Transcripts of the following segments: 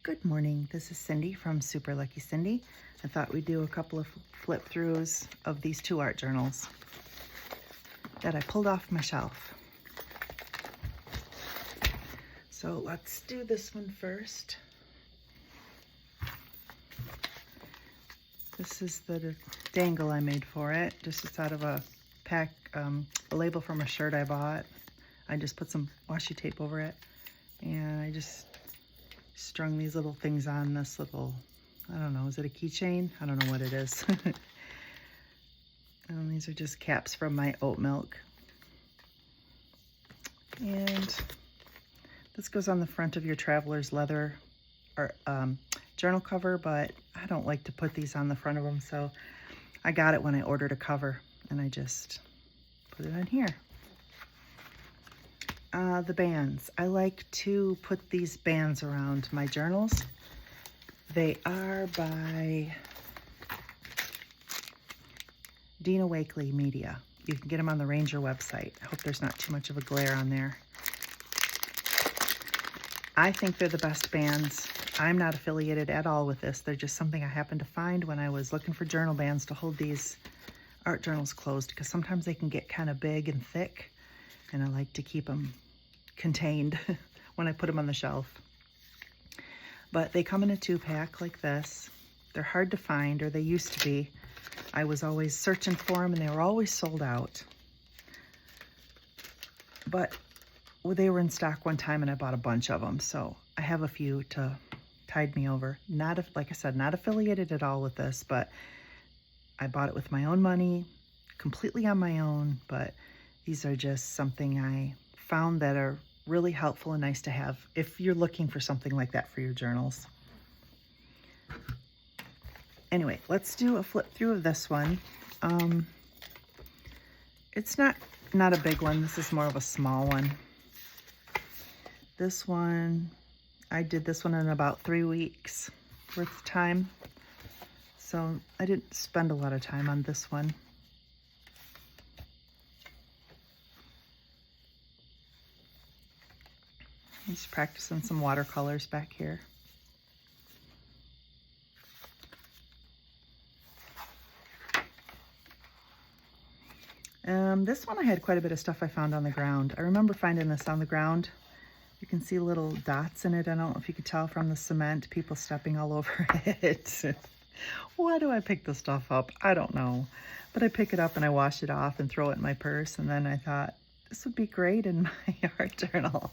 Good morning, this is Cindy from Super Lucky Cindy. I thought we'd do a couple of flip throughs of these two art journals that I pulled off my shelf. So let's do this one first. This is the dangle I made for it. Just it's out of a pack, a label from a shirt I bought. I just put some washi tape over it, and I just strung these little things on this little, I don't know, is it a keychain? I don't know what it is. And these are just caps from my oat milk. And this goes on the front of your traveler's leather or journal cover, but I don't like to put these on the front of them, so I got it when I ordered a cover, and I just put it on here. The bands. I like to put these bands around my journals. They are by Dina Wakley Media. You can get them on the Ranger website. I hope there's not too much of a glare on there. I think they're the best bands. I'm not affiliated at all with this. They're just something I happened to find when I was looking for journal bands to hold these art journals closed, because sometimes they can get kind of big and thick, and I like to keep them contained when I put them on the shelf. But they come in a 2-pack like this. They're hard to find, or they used to be. I was always searching for them, and they were always sold out. But they were in stock one time, and I bought a bunch of them, so I have a few to tide me over. Not, like I said, not affiliated at all with this, but I bought it with my own money, completely on my own. But these are just something I found that are really helpful and nice to have if you're looking for something like that for your journals. Anyway, let's do a flip through of this one. It's not a big one. This is more of a small one. This one, I did this one in about 3 weeks worth of time. So I didn't spend a lot of time on this one. Just practicing some watercolors back here. This one I had quite a bit of stuff I found on the ground. I remember finding this on the ground. You can see little dots in it. I don't know if you could tell from the cement, people stepping all over it. Why do I pick this stuff up? I don't know. But I pick it up and I wash it off and throw it in my purse. And then I thought, this would be great in my art journal.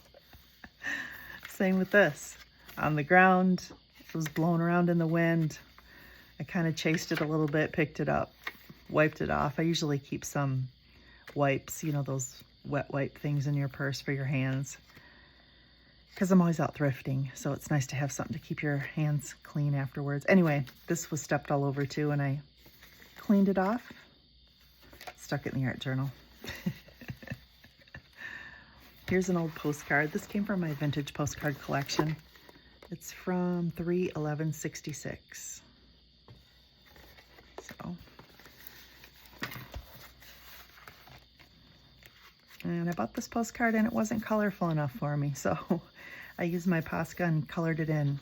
Same with this. On the ground, it was blown around in the wind. I kind of chased it a little bit, picked it up, wiped it off. I usually keep some wipes, you know, those wet wipe things in your purse for your hands, because I'm always out thrifting, so it's nice to have something to keep your hands clean afterwards. Anyway, this was stepped all over too, and I cleaned it off, stuck it in the art journal. Here's an old postcard. This came from my vintage postcard collection. It's from 3/11/66. So, and I bought this postcard and it wasn't colorful enough for me, so I used my Posca and colored it in.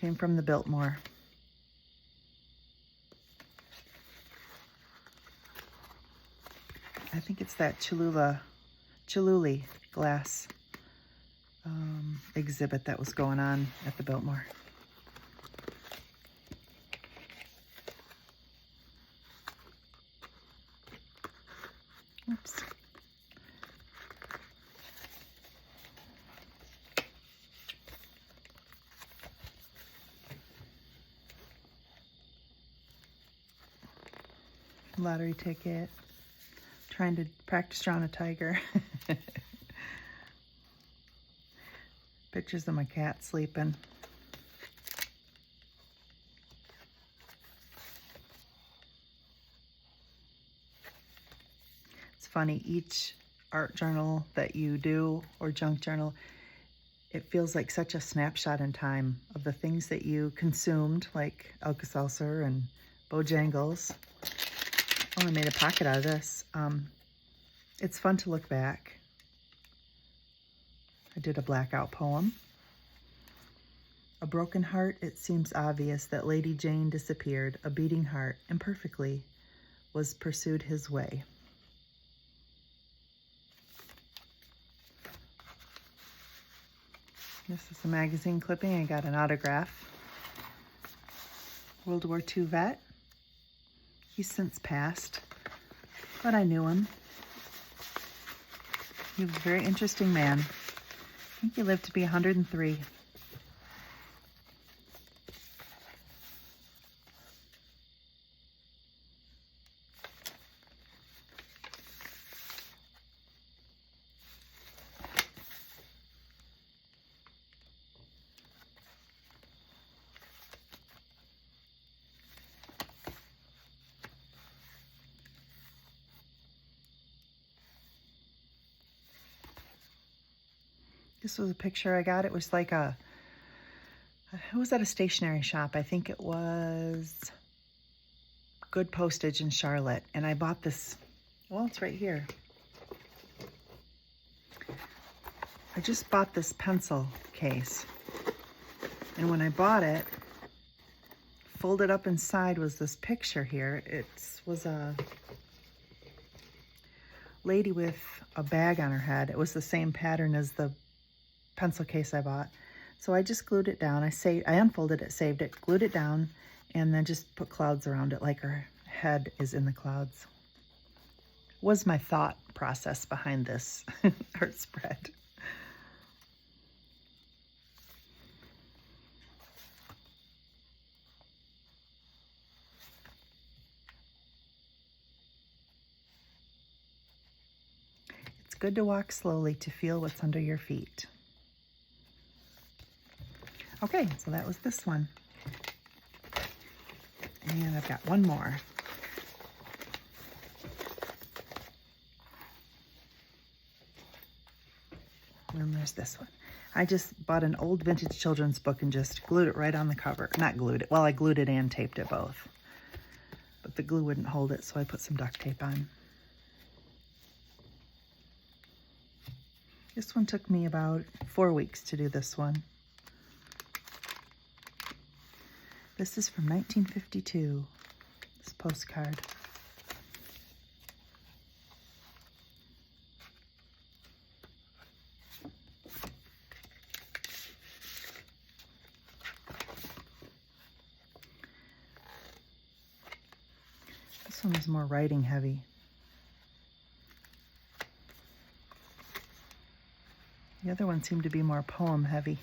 Came from the Biltmore. I think it's that Chihuly glass exhibit that was going on at the Biltmore. Oops. Lottery ticket. Trying to practice drawing a tiger. Pictures of my cat sleeping. It's funny, each art journal that you do or junk journal, it feels like such a snapshot in time of the things that you consumed, like Alka-Seltzer and Bojangles. Oh, I made a pocket out of this. It's fun to look back. I did a blackout poem. A broken heart, it seems obvious that Lady Jane disappeared. A beating heart, imperfectly, was pursued his way. This is a magazine clipping. I got an autograph. World War II vet. He's since passed, but I knew him. He was a very interesting man. I think he lived to be 103. This was a picture I got. It was like it was at a stationery shop. I think it was Good Postage in Charlotte. And I bought this, well, it's right here. I just bought this pencil case. And when I bought it, folded up inside was this picture here. It was a lady with a bag on her head. It was the same pattern as the pencil case I bought. So I just glued it down. I unfolded it, saved it, glued it down, and then just put clouds around it like her head is in the clouds. Was my thought process behind this art spread. It's good to walk slowly to feel what's under your feet. Okay, so that was this one. And I've got one more. And there's this one. I just bought an old vintage children's book and just glued it right on the cover. Not glued it. Well, I glued it and taped it both. But the glue wouldn't hold it, so I put some duct tape on. This one took me about 4 weeks to do this one. This is from 1952, this postcard. This one was more writing heavy. The other one seemed to be more poem heavy.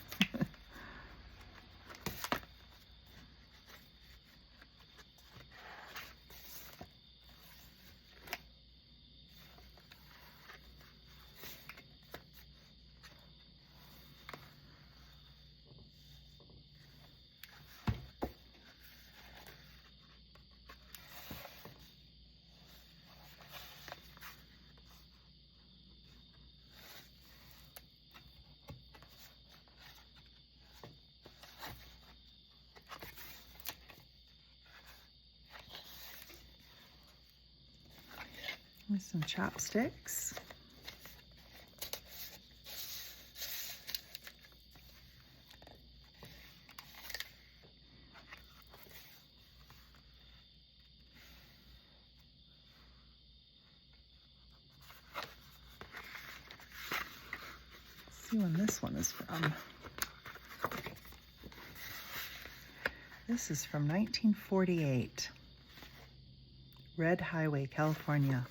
With some chopsticks. Let's see when this one is from. This is from 1948. Red Highway, California.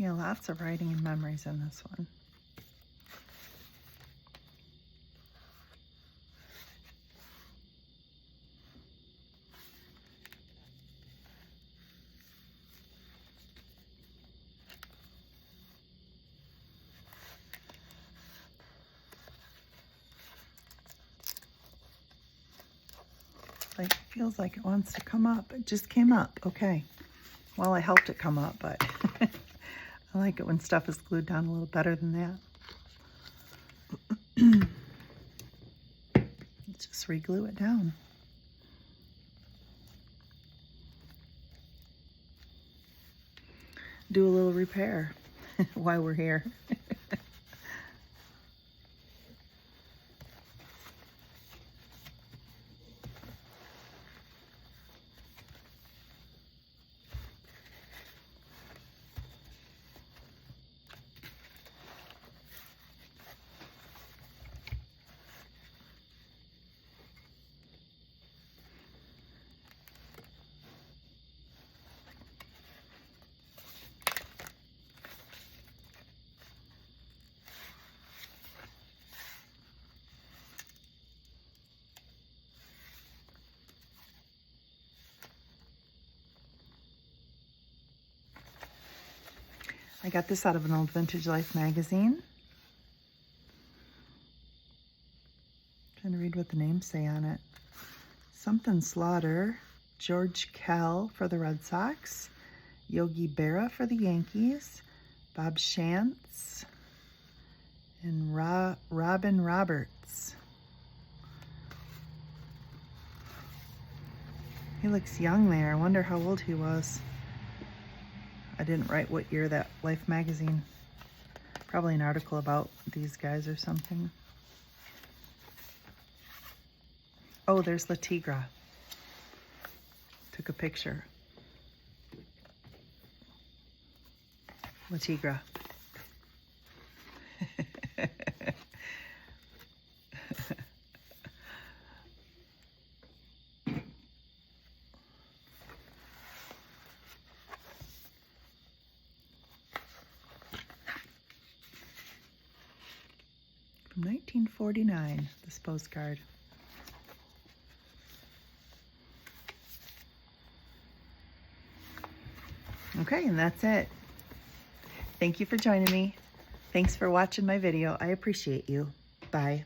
Yeah, lots of writing and memories in this one. Like, it feels like it wants to come up. It just came up. Okay. Well, I helped it come up, but I like it when stuff is glued down a little better than that. Let's just re-glue it down. Do a little repair while we're here. I got this out of an old Vintage Life magazine. Trying to read what the names say on it. Something Slaughter, George Kell for the Red Sox, Yogi Berra for the Yankees, Bob Shantz, and Robin Roberts. He looks young there. I wonder how old he was. I didn't write what year that Life magazine. Probably an article about these guys or something. Oh, there's La Tigra. Took a picture. La Tigra. From 1949, this postcard. Okay, and that's it. Thank you for joining me. Thanks for watching my video. I appreciate you. Bye.